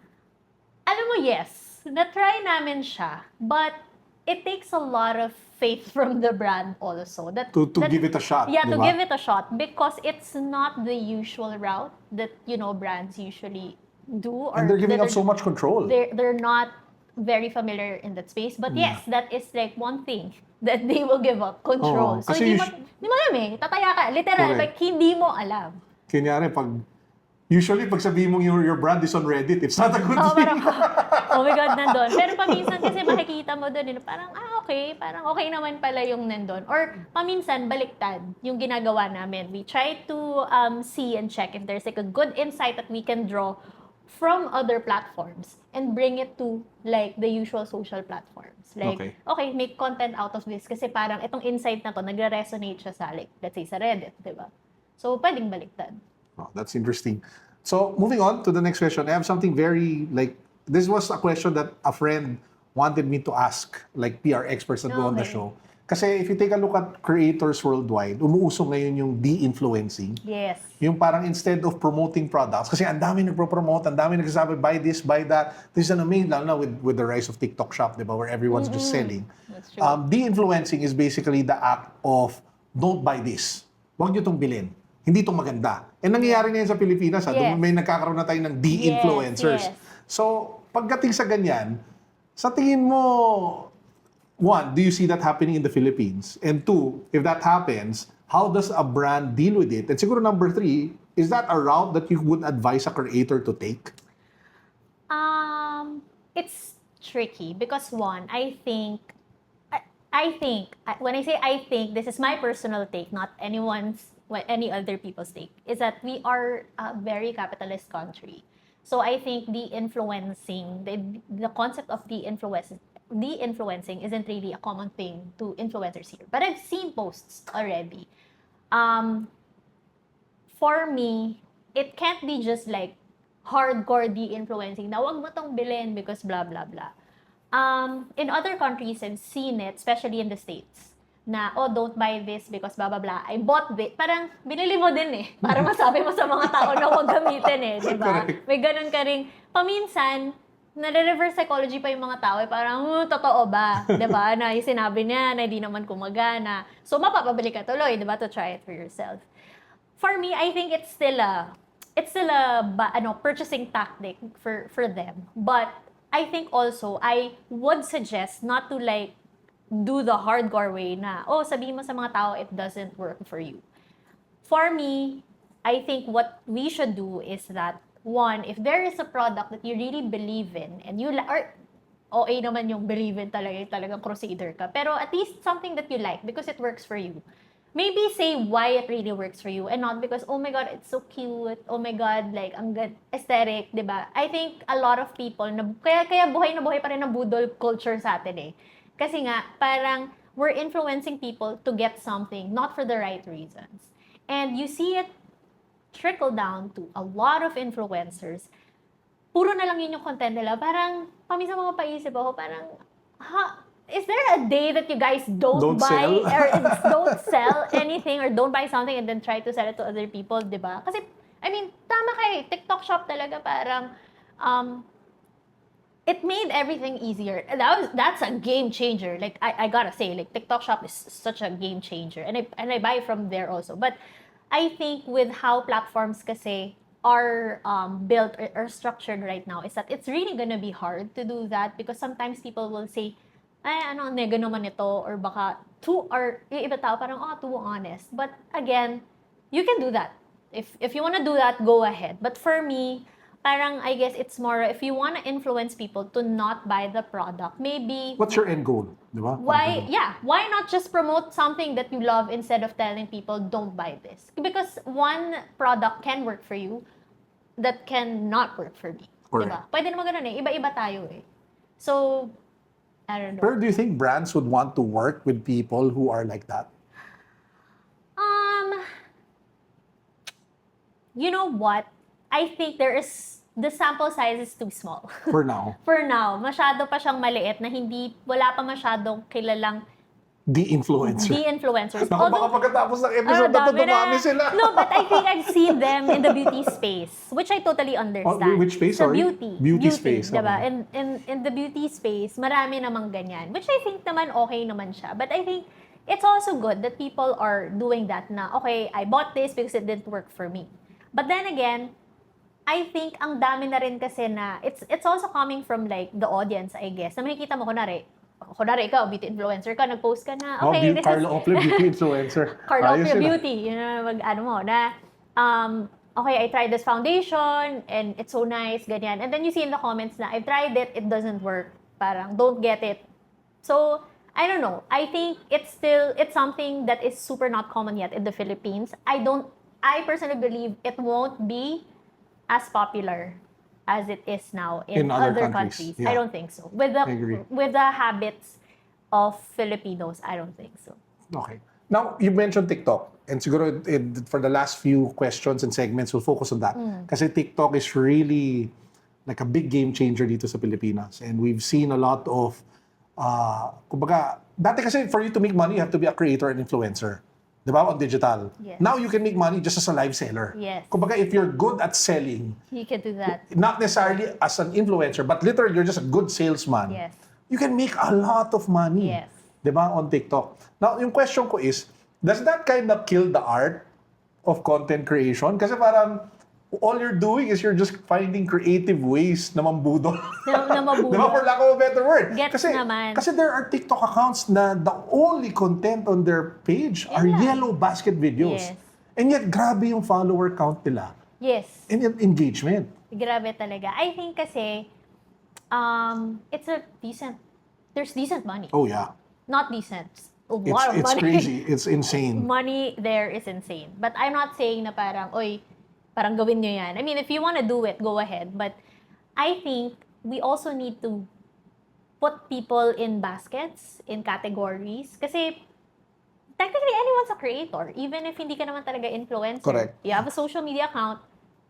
alam mo, yes. Na-try namin siya. But, it takes a lot of faith from the brand also. To give it a shot, Yeah, to diba? give it a shot. Because it's not the usual route that, brands usually do. Or And they're giving that up so much control. they're not very familiar in that space. But yes, that is like one thing that they will give up, control. Oo, So, kasi hindi mo alam eh. Tataya ka. Literal, Correct. like, hindi mo alam. Kunyari, usually pag sabihin mong your brand is on Reddit, it's not a good Oh, thing. parang, oh my God, nandun. Pero paminsan kasi makikita mo doon, parang, okay naman pala yung nandun. Or paminsan, baliktad yung ginagawa namin. We try to see and check if there's like a good insight that we can draw from other platforms and bring it to like the usual social platforms. Like, okay, make content out of this kasi parang itong insight na to, nagre-resonate siya sa like, let's say, sa Reddit, di ba? So, pwedeng baliktad. Oh, that's interesting. So, moving on to the next question. I have something very, this was a question that a friend wanted me to ask, like PR experts that go on the Okay. show. Kasi if you take a look at creators worldwide, umuuso ngayon yung de-influencing. Yes. Yung parang instead of promoting products, kasi ang dami nagpo-promote, ang dami nagsasabi, buy this, buy that. This is an amazing, lalo na with the rise of TikTok Shop, di ba, where everyone's just selling. That's true. De-influencing is basically the act of, don't buy this. Huwag nyo itong bilhin. Hindi itong maganda. And nangyayari na yan sa Pilipinas. Yes. May nagkakaroon na tayo ng de-influencers. Yes. So, pagdating sa ganyan, sa tingin mo, one, do you see that happening in the Philippines? And two, if that happens, how does a brand deal with it? And siguro number three, is that a route that you would advise a creator to take? It's tricky because one, I think, when I say I think, this is my personal take, not any other people's take, is that we are a very capitalist country. So I think de-influencing, the concept of de-influencing isn't really a common thing to influencers here. But I've seen posts already. For me, it can't be just like hardcore de-influencing na wag mo tong bilhin because blah, blah, blah. In other countries, I've seen it, especially in the States, na, oh, don't buy this because blah, blah, blah. I bought this. Parang, binili mo din eh. Para masabi mo sa mga tao na huwag gamitin eh. Diba? Correct. May ganun ka rin. Paminsan, nare-reverse psychology pa yung mga tao eh. Parang, totoo ba? Diba? Na yung sinabi niya na hindi naman kumagana. So, mapapabili ka tuloy, diba? To try it for yourself. For me, I think it's still a purchasing tactic for them. But, I think also, I would suggest not to like, do the hardcore way na, oh, sabihin mo sa mga tao, it doesn't work for you. For me, I think what we should do is that, one, if there is a product that you really believe in, and you or OA naman yung believe in talagang crusader ka, pero at least something that you like because it works for you. Maybe say why it really works for you and not because, oh my God, it's so cute, oh my God, like, ang good, aesthetic, di ba? I think a lot of people, kaya buhay na buhay pa rin ang budol culture sa atin eh. Kasi nga, parang we're influencing people to get something, not for the right reasons. And you see it trickle down to a lot of influencers. Puro na lang yun yung content nila. Parang, paminsan mga paisip ako, parang, is there a day that you guys don't buy sell? or don't sell anything or don't buy something and then try to sell it to other people, di ba? Kasi, I mean, tama kay TikTok Shop talaga parang, it made everything easier. That's a game changer. Like I gotta say, like TikTok Shop is such a game changer, and I buy from there also. But I think with how platforms kasi are built or structured right now, is that it's really gonna be hard to do that because sometimes people will say, ay, ano, nega naman ito, or baka or yung iba tao parang, too honest. But again, you can do that. If you wanna do that, go ahead. But for me, parang I guess it's more if you want to influence people to not buy the product, maybe What's your end goal? Di ba? why not just promote something that you love instead of telling people don't buy this? Because one product can work for you that can not work for me. Correct. Diba? Pwede naman ganun eh. Iba-iba tayo eh. So, I don't know. Pero do you think brands would want to work with people who are like that? You know what? I think the sample size is too small. For now. For now, masyado pa siyang maliit na wala pa masyadong kilalang De-influencers. de-influencers. Naku, baka pagkatapos ng episode na to, dami dumami sila. No, but I think I've seen them in the beauty space, which I totally understand. Which space, Sa sorry? Beauty space, diba? okay. In the beauty space, marami namang ganyan. Which I think naman okay naman siya. But I think it's also good that people are doing that na, okay, I bought this because it didn't work for me. But then again, I think ang dami na rin kasi na, it's also coming from like the audience, I guess. Na makikita mo, kunwari ikaw, beauty influencer ka, nag-post ka na, okay, this Carlo is... Ople, beauty influencer. Carlo Ayos Ople yun, Beauty, yun na okay, I tried this foundation, and it's so nice, ganyan. And then you see in the comments na, I've tried it doesn't work. Parang, don't get it. So, I don't know. I think it's something that is super not common yet in the Philippines. I personally believe it won't be as popular as it is now in other countries. Yeah. I don't think so. I agree. With the habits of Filipinos, I don't think so. Okay. Now, you mentioned TikTok. And siguro for the last few questions and segments, we'll focus on that. Kasi TikTok is really like a big game changer dito sa Pilipinas. And we've seen a lot of kumbaga, dati kasi for you to make money, you have to be a creator and influencer. Di ba? On digital. Yes. Now you can make money just as a live seller. Yes. Kumbaga, if you're good at selling, You can do that. not necessarily as an influencer, but literally you're just a good salesman, Yes. you can make a lot of money. Yes. Di ba? On TikTok. Now, yung question ko is, does that kind of kill the art of content creation? Kasi parang, all you're doing is you're just finding creative ways na mambudol. Na mabudol. Di ba? For lack of a better word. Gets naman. Kasi there are TikTok accounts na the only content on their page are Yan lang. yellow basket videos. Yes. And yet, grabe yung follower count nila. Yes. And yung engagement. Grabe talaga. I think kasi, it's a decent, there's decent money. Oh, yeah. Not decent. A It's, lot of it's money. crazy. It's insane. Money there is insane. But I'm not saying na parang, oy, parang gawin nyo yan. I mean, if you wanna do it, go ahead. But I think we also need to put people in baskets, in categories. Kasi technically, anyone's a creator. Even if hindi ka naman talaga influencer. Correct. You have a social media account,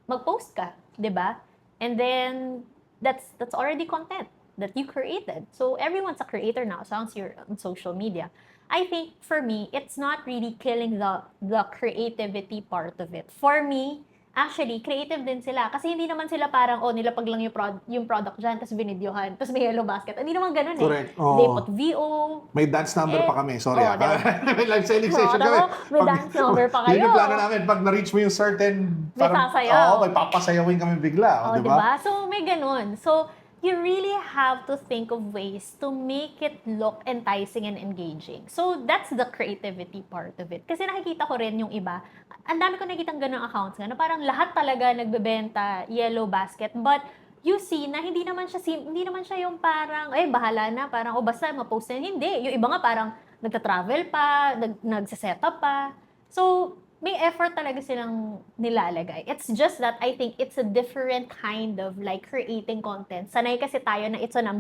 mag-post ka, di ba? And then, that's already content that you created. So, everyone's a creator now, as long as you're on social media. I think, for me, it's not really killing the creativity part of it. For me, actually, creative din sila. Kasi hindi naman sila parang, nilapag lang yung product dyan, tapos binidyohan, tapos may yellow basket. Hindi naman ganun eh. Correct. Oo. They put VO. May dance number Eh, pa kami. Sorry. oh, diba? May live selling session Oo, kami. diba? May dance number pa kayo. Yun yung plano namin. Pag na-reach mo yung certain... May sasayaw. Oo, may papasayawin kami bigla. Oh, di diba? ba? So, may ganun. So, you really have to think of ways to make it look enticing and engaging. So, that's the creativity part of it. Kasi nakikita ko rin yung iba, ang dami ko nakikitang ganung accounts nga, na parang lahat talaga nagbebenta yellow basket, but you see na hindi naman siya yung parang, bahala na, parang, basta ma-post na. Hindi. Yung iba nga parang nagta-travel pa, nagsa-setup pa. So, may effort talaga silang nilalagay. It's just that I think it's a different kind of like creating content. Sanay kasi tayo na it's on a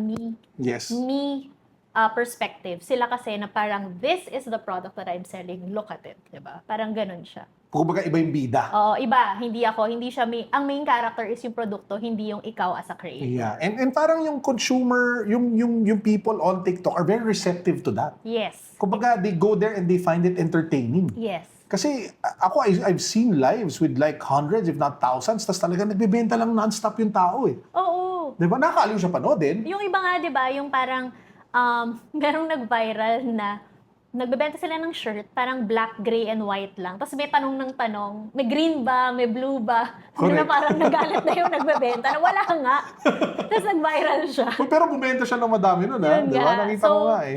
Yes. me perspective. Sila kasi na parang this is the product that I'm selling. Look at it, 'di ba? Parang ganun siya. Kumbaga iba yung bida. Oo, iba. Hindi siya ang main character is yung produkto, hindi yung ikaw as a creator. Yeah. And parang yung consumer, yung people on TikTok are very receptive to that. Yes. Kumbaga, they go there and they find it entertaining. Yes. Kasi ako, I've seen lives with like hundreds, if not thousands, tas talaga nagbebenta lang non-stop yung tao eh. Oo. Di ba? Nakakaaliw siya panoodin. Yung iba nga, di ba, yung parang merong nag-viral na nagbebenta sila ng shirt, parang black, gray, and white lang. Tapos may tanong ng tanong, may green ba, may blue ba? Hindi na Correct. parang nagalit na yung nagbebenta, na wala nga. Tapos nag-viral siya. Uy, pero bumenta siya ng madami nun, ha? Yun Di ba? nga. Nakita So, ko nga eh.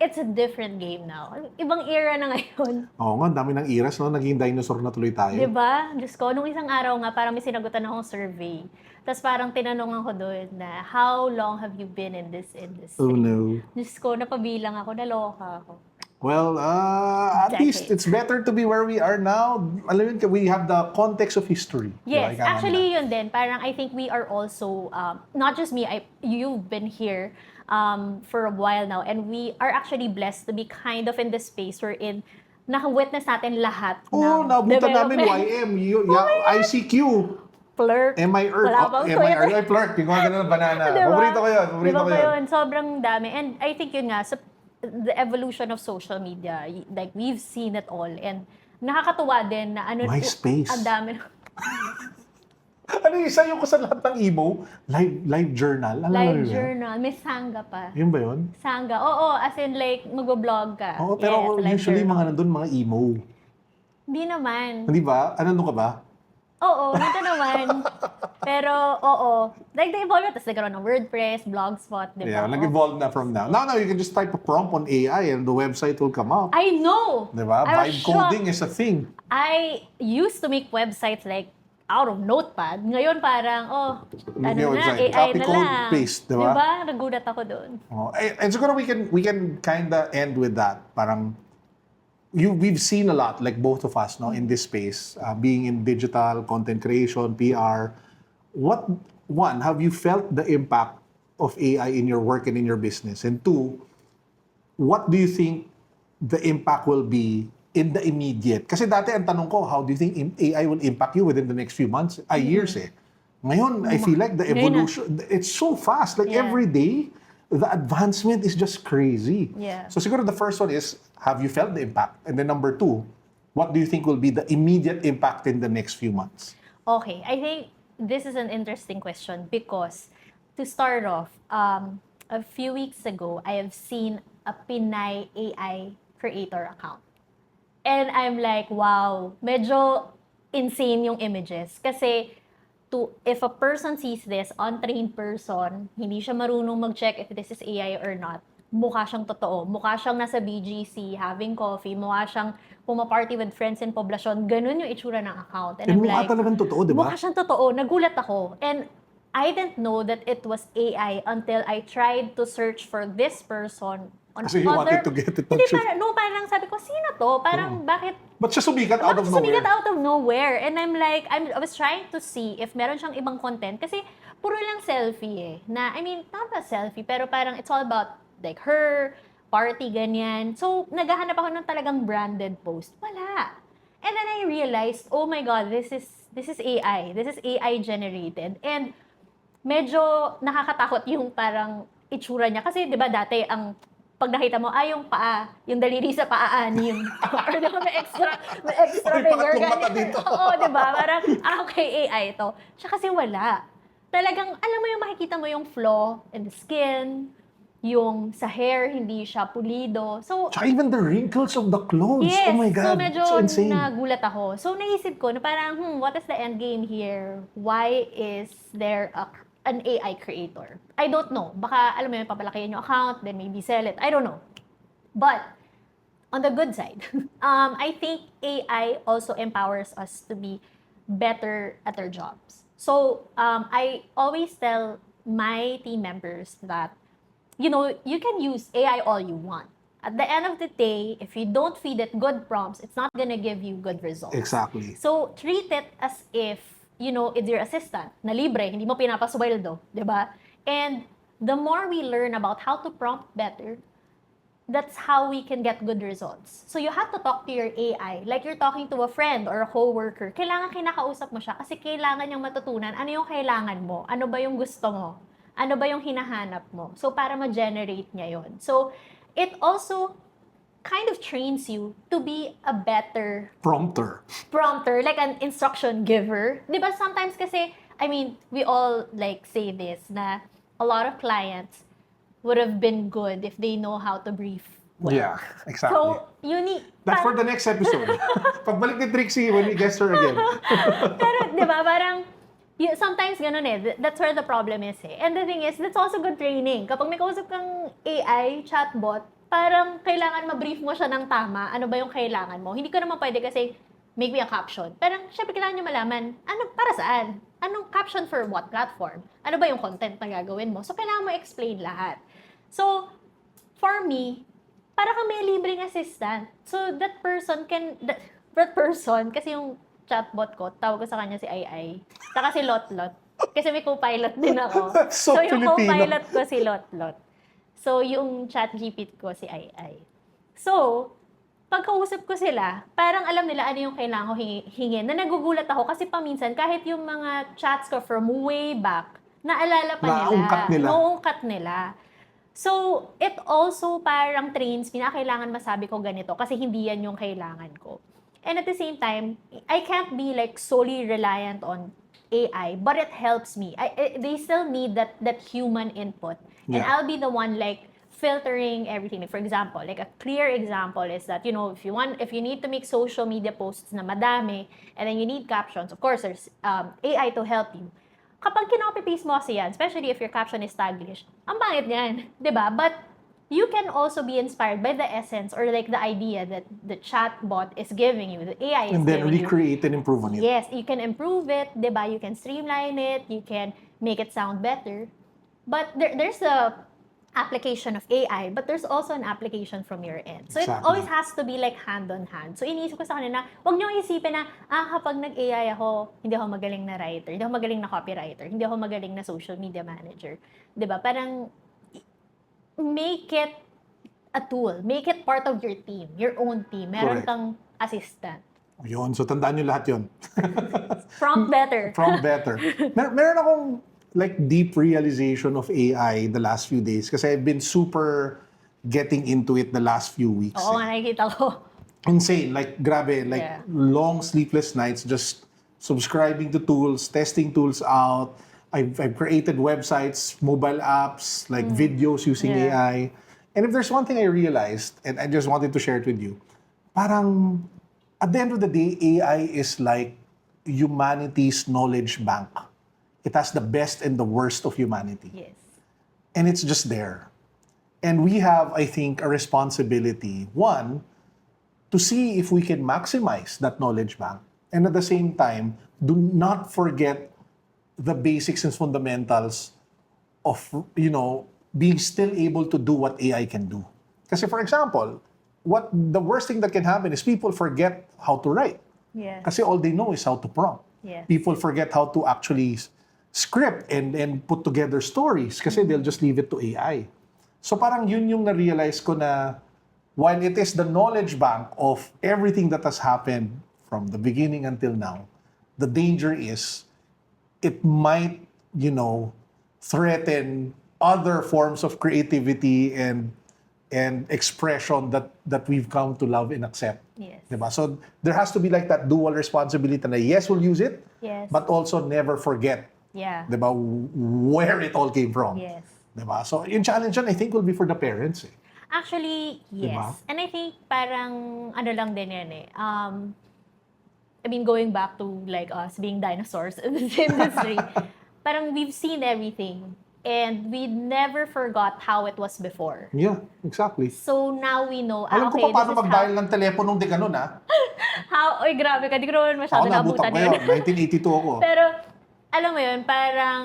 it's a different game now. Ibang era na ngayon. Oo nga, ang dami ng iras, no? Naging dinosaur na tuloy tayo. Di ba? Diyos ko, nung isang araw nga, parang may sinagutan akong survey. Tapos parang tinanong ako doon na, how long have you been in this industry? Oh no. Diyos ko, napabilang ako, naloka ako. Well, at least Decades. it's better to be where we are now. Alam mo, we have the context of history. Yes, Di ba? Ika nga actually yun din. Parang I think we are also, not just me, you've been here for a while now, and we are actually blessed to be kind of in this space wherein naka-witness natin lahat Oo, ng nabutan namin development. YM, ICQ, Flirt. MIR, Wala bang MIR, Twitter? flirt, yung mga ganun ng banana. Diba? Paborito ko yun, paborito Diba ko pa yun. yun? Sobrang dami. And I think yun nga, the evolution of social media, like we've seen it all. And nakakatuwa din na ano, MySpace. ang dami. Ano yung isa yung ko sa lahat ng emo? Live journal? Alam mo Live yun? journal. May sangga pa. Yun ba yun? Sangga. Oo, as in like, magbablog ka. Oo, pero Yes, live usually journal. mga nandun, mga emo. Hindi naman. Hindi ba? Ano ka ba? Oo, dito naman. Pero, oo. Like, na-evolve. Tapos nagkaroon ng WordPress, Blogspot, di ba? Yeah, nag-evolve na from now. Now, you can just type a prompt on AI and the website will come up. I know! Di ba? I was Vibe coding shocked. is a thing. I used to make websites like out of Notepad. Ngayon parang, Make ano your na, website. AI Copy, na code, lang. paste, di ba? Diba? Nagulat ako doon. Oh, and siguro we can kinda end with that. Parang we've seen a lot, like both of us, no, in this space, being in digital content creation, PR. What one have you felt the impact of AI in your work and in your business? And two, what do you think the impact will be in the immediate? Kasi dati ang tanong ko, how do you think AI will impact you within the next few months, years eh? Ngayon, I feel like the Ngayon na. evolution, it's so fast. Like Yeah. every day, the advancement is just crazy. Yeah. So siguro the first one is, have you felt the impact? And then number two, what do you think will be the immediate impact in the next few months? Okay, I think this is an interesting question because to start off, a few weeks ago, I have seen a Pinay AI creator account. And I'm like, wow, medyo insane yung images. Kasi if a person sees this, untrained person, hindi siya marunong mag-check if this is AI or not, mukha siyang totoo. Mukha siyang nasa BGC, having coffee, mukha siyang pumaparty with friends in poblasyon. Ganun yung itsura ng account. And I'm Mukha like, talagang totoo, di ba? mukha siyang totoo. Nagulat ako. And I didn't know that it was AI until I tried to search for this person on Kasi you wanted to get it on Hindi, shoot. parang sabi ko, sino to? Parang, bakit Ba't siya sumikat out of bakit nowhere? sumigat out of nowhere? And I'm like, I was trying to see if meron siyang ibang content. Kasi puro lang selfie eh. Na, I mean, not a selfie, pero parang it's all about like her, party, ganyan. So, naghahanap ako ng talagang branded post. Wala. And then I realized, oh my God, this is AI. This is AI generated. And medyo nakakatakot yung parang itsura niya. Kasi di ba dati ang pag nakita mo, yung paa, yung daliri sa paa, anim. Or di ba, may extra May finger. pangatlong mata ganyan. dito. Oo, di ba? Parang, okay, AI ito. Siya kasi wala. Talagang, alam mo yung makikita mo yung flaw in the skin, yung sa hair, hindi siya pulido. So, Tsaka even the wrinkles of the clothes. yes, Oh my God, so medyo so insane. nagulat ako. So naisip ko na parang, what is the end game here? Why is there an AI creator? I don't know. Baka, alam mo yun, papalakihin yung account, then maybe sell it. I don't know. But, on the good side, I think AI also empowers us to be better at our jobs. So, I always tell my team members that, you can use AI all you want. At the end of the day, if you don't feed it good prompts, it's not gonna give you good results. Exactly. So, treat it as if, it's your assistant, na libre, hindi mo pinapasweldo, di ba? And the more we learn about how to prompt better, that's how we can get good results. So, you have to talk to your AI like you're talking to a friend or a coworker. Kailangan kinakausap mo siya kasi kailangan niyang matutunan ano yung kailangan mo, ano ba yung gusto mo, ano ba yung hinahanap mo. So, para ma-generate niya yon. So, it also kind of trains you to be a better Prompter. prompter, like an instruction giver. Di ba sometimes kasi, I mean, we all like say this, na a lot of clients would have been good if they know how to brief well. Yeah, exactly. So, you need... That's for the next episode. Pagbalik ni Trixie when we guest her again. Pero, di ba, parang, sometimes ganun eh. That's where the problem is eh. And the thing is, that's also good training. Kapag may kausap kang AI, chatbot, parang kailangan ma-brief mo siya ng tama. Ano ba yung kailangan mo? Hindi ko naman pwede kasi make me a caption. Parang, syempre, kailangan nyo malaman, para saan? Anong caption for what platform? Ano ba yung content na gagawin mo? So, kailangan mo explain lahat. So, for me, para kang may libreng assistant. So, that person, kasi yung chatbot ko, tawag ko sa kanya si Ai. Saka si Lotlot. Kasi may co-pilot din ako. So yung Filipino. co-pilot ko si Lotlot. So, yung chat GPT ko si Ai. So, pagkausap ko sila, parang alam nila ano yung kailangan ko hingin. Na nagugulat ako kasi paminsan, kahit yung mga chats ko from way back, naalala pa nila. Naungkat nila. So, it also parang trains me na kailangan masabi ko ganito kasi hindi yan yung kailangan ko. And at the same time, I can't be like solely reliant on AI, but it helps me. They still need that human input. And Yeah. I'll be the one like filtering everything. For example, like a clear example is that, if you need to make social media posts na madami, and then you need captions, of course, there's AI to help you. Kapag kinopy-paste mo kasi yan, especially if your caption is Taglish, ang pangit niyan, di ba? But you can also be inspired by the essence or like the idea that the chatbot is giving you, the AI is And then giving you. recreate and improve on it. Yes, you can improve it, di ba? You can streamline it, you can make it sound better. But there's a application of AI, but there's also an application from your end. So it Exactly. always has to be like hand on hand. So iniisip ko sa kanila, huwag niyo isipin na, kapag nag-AI ako, hindi ako magaling na writer, hindi ako magaling na copywriter, hindi ako magaling na social media manager. 'Di ba? Parang make it a tool, make it part of your team, your own team. Meron Correct. kang assistant. Yun, so tandaan nyo lahat yun. Prompt better. Prompt better. Meron akong like deep realization of AI the last few days kasi I've been super getting into it the last few weeks. Oo nga, nakikita ko. Insane, like grabe, like Yeah. long sleepless nights just subscribing to tools, testing tools out. I've created websites, mobile apps, like videos using Yeah. AI. And if there's one thing I realized, and I just wanted to share it with you, parang at the end of the day, AI is like humanity's knowledge bank. It has the best and the worst of humanity. Yes. And it's just there. And we have, I think, a responsibility, one, to see if we can maximize that knowledge bank. And at the same time, do not forget the basics and fundamentals of, being still able to do what AI can do. Kasi for example, what the worst thing that can happen is people forget how to write. Yes. Kasi all they know is how to prompt. Yes. People forget how to actually script and put together stories kasi they'll just leave it to AI. So parang yun yung na-realize ko na while it is the knowledge bank of everything that has happened from the beginning until now, the danger is it might, threaten other forms of creativity and expression that we've come to love and accept. Yes. Diba? So there has to be like that dual responsibility na yes, we'll use it, Yes. but also never forget, Yeah. diba, where it all came from. Yes. Diba? So yung challenge yan, I think, will be for the parents. Actually, yes. Diba? And I think parang ano lang din yan eh. I mean, going back to like us being dinosaurs in this industry, parang we've seen everything and we never forgot how it was before. Yeah, exactly. So now we know, Alam ko okay, pa paano this is mag-dial ng telepono nung di ganun, ha? oy, grabe ka, di ko naman masyado Ako nabutan nabutan ko yun. yun. 1982 ako. Pero, alam mo yun, parang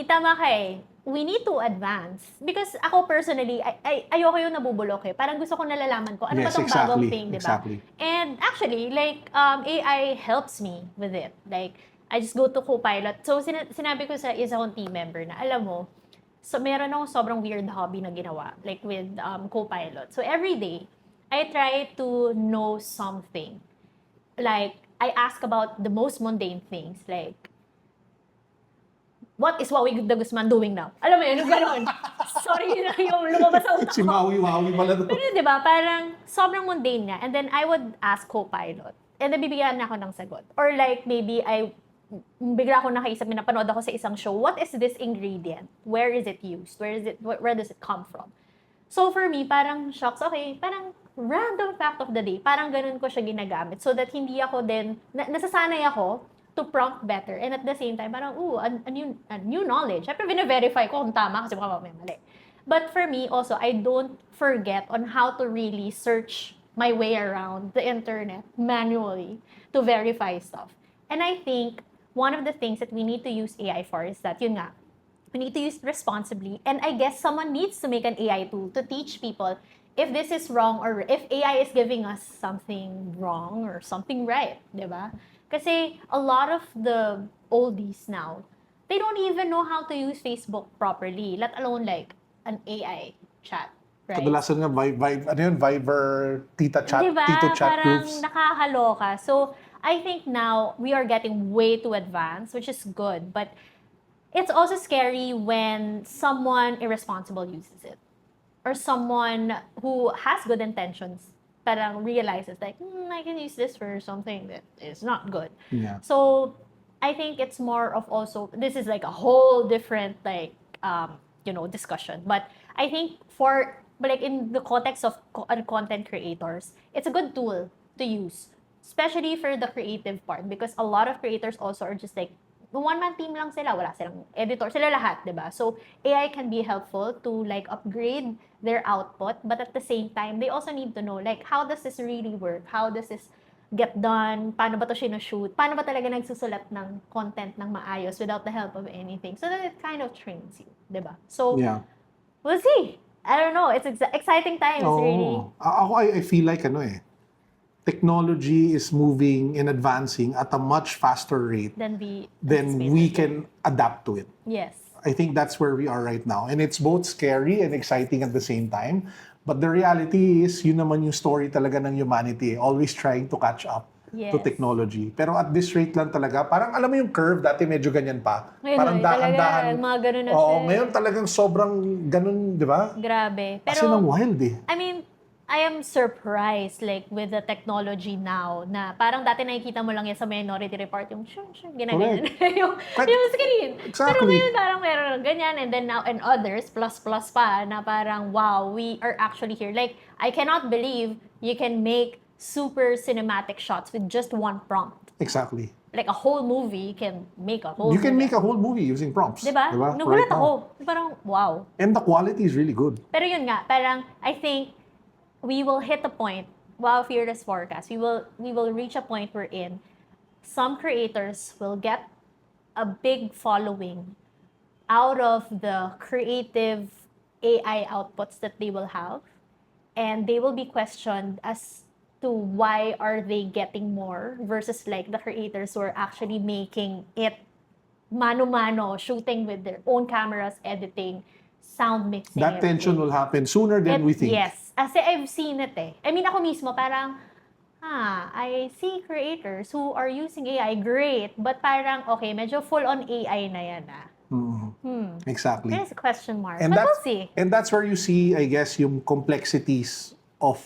tama ka eh. We need to advance. Because ako personally, ayoko yung nabubulok eh. Parang gusto ko nalalaman ko, ano ba Yes, tong exactly, bagong thing, di ba? exactly. And actually, like, AI helps me with it. Like, I just go to Copilot. So, sinabi ko sa isa kong team member na, alam mo, so meron akong sobrang weird hobby na ginawa, like with Copilot. So, every day, I try to know something. Like, I ask about the most mundane things, like, what is Wawi de Guzman doing now? Alam mo yun, yung gano'n. Sorry na yung lumabas sa utak Si ko. Maui pala doon. Pero di ba, parang sobrang mundane niya. And then I would ask Copilot. And then bibigyan na ako ng sagot. Or like maybe bigla ako nakaisip, napanood ako sa isang show, what is this ingredient? Where is it used? Where does it come from? So for me, parang shocks, okay, parang random fact of the day. Parang ganun ko siya ginagamit. So that hindi ako din, nasasanay ako to prompt better. And at the same time, parang, a new knowledge. Siyempre, bine-verify ko kung tama kasi baka may mali. But for me, also, I don't forget on how to really search my way around the internet manually to verify stuff. And I think one of the things that we need to use AI for is that, yun nga, we need to use it responsibly. And I guess someone needs to make an AI tool to teach people if this is wrong or if AI is giving us something wrong or something right, di ba? Kasi a lot of the oldies now, they don't even know how to use Facebook properly, let alone like an AI chat, right? Kadalasan nga, Viber, Tita Chat, Diba? Tito Chat Parang groups. nakakaloka. So, I think now we are getting way too advanced, which is good. But it's also scary when someone irresponsible uses it. Or someone who has good intentions parang realizes like, I can use this for something that is not good. Yeah. So, I think it's more of also, this is like a whole different like, discussion. But I think like in the context of content creators, it's a good tool to use, especially for the creative part because a lot of creators also are just like, one-man team lang sila, wala silang editor, sila lahat, diba? So, AI can be helpful to like upgrade their output, but at the same time, they also need to know like, how does this really work? How does this get done? Paano ba to sinushoot? Paano ba talaga nagsusulat ng content ng maayos without the help of anything? So that it kind of trains you, diba? So, Yeah. we'll see. I don't know. It's exciting times, really. I feel like technology is moving and advancing at a much faster rate Then we can adapt to it. Yes. I think that's where we are right now. And it's both scary and exciting at the same time. But the reality is, yun naman yung story talaga ng humanity, always trying to catch up. to Yes. technology. Pero at this rate lang talaga, parang alam mo yung curve, dati medyo ganyan pa. Ngayon, Parang talaga, dahan-dahan. mga ganun na Oo, siya. ngayon talagang sobrang ganun, di ba? Grabe. Kasi Pero, ng wild eh. I mean, I am surprised like with the technology now na parang dati nakikita mo lang yan sa Minority Report yung ginaganyan. yung screen. Pero Exactly. ngayon parang meron ng ganyan and then now and others plus pa na parang wow, we are actually here. Like I cannot believe you can make super cinematic shots with just one prompt. Exactly. Like a whole movie, you can make a whole You can movie. make a whole movie using prompts. Diba? Diba? Nagulat Right now. ako. Parang wow. And the quality is really good. Pero yun nga, parang I think we will hit a point, wow, Fearless Forecast, we will reach a point wherein some creators will get a big following out of the creative AI outputs that they will have, and they will be questioned as to why are they getting more versus like the creators who are actually making it mano-mano, shooting with their own cameras, editing, sound mixing. That tension everything. will happen sooner than we think. Yes. Kasi I've seen it eh. I mean, ako mismo parang, I see creators who are using AI, great. But parang, okay, medyo full-on AI na yan Exactly. There's a question mark. And But that's, we'll see. and that's where you see, I guess, yung complexities of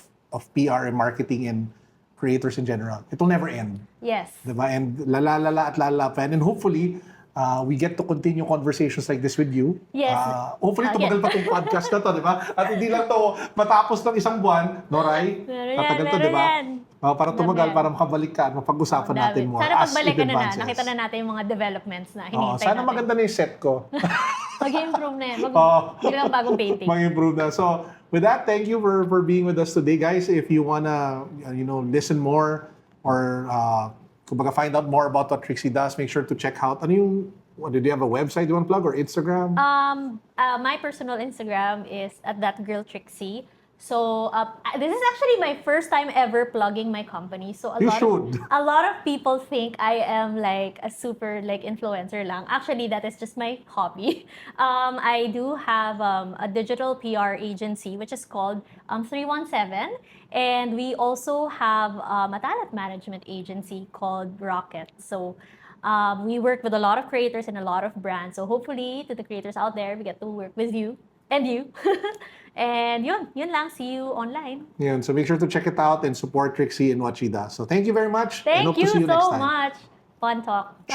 PR and marketing and creators in general. It'll never end. Yes. Diba? And lalala at lalala pa. And hopefully, we get to continue conversations like this with you. Yes. Hopefully, tumagal pa itong podcast na to, di ba? At hindi lang to matapos ng isang buwan, no, Ray? Meron Tatagal yan, to, di ba? meron yan. Para tumagal, Dami. para makabalik ka, mapag-usapan natin more. Sana as pagbalik it ka na advances. nakita na natin yung mga developments na Oo, hinihintay sana natin. maganda na yung set ko. Mag-improve na yan. Oo. Biglang bagong painting. Mag-improve na. So, with that, thank you for being with us today, guys. If you wanna, listen more or kumbaga find out more about what Trixie does, make sure to check out. Did you have a website you want to plug or Instagram? My personal Instagram is @thatgirltrixie. So this is actually my first time ever plugging my company. So You should. a lot of people think I am like a super like influencer lang. Actually, that is just my hobby. I do have a digital PR agency which is called 317, and we also have a talent management agency called Rocket. So we work with a lot of creators and a lot of brands. So hopefully, to the creators out there, we get to work with you and you. And yun lang. See you online. Yun. So make sure to check it out and support Trixie and what she does. So thank you very much. and Thank hope you to see you next so time. much. Fun talk. Bye.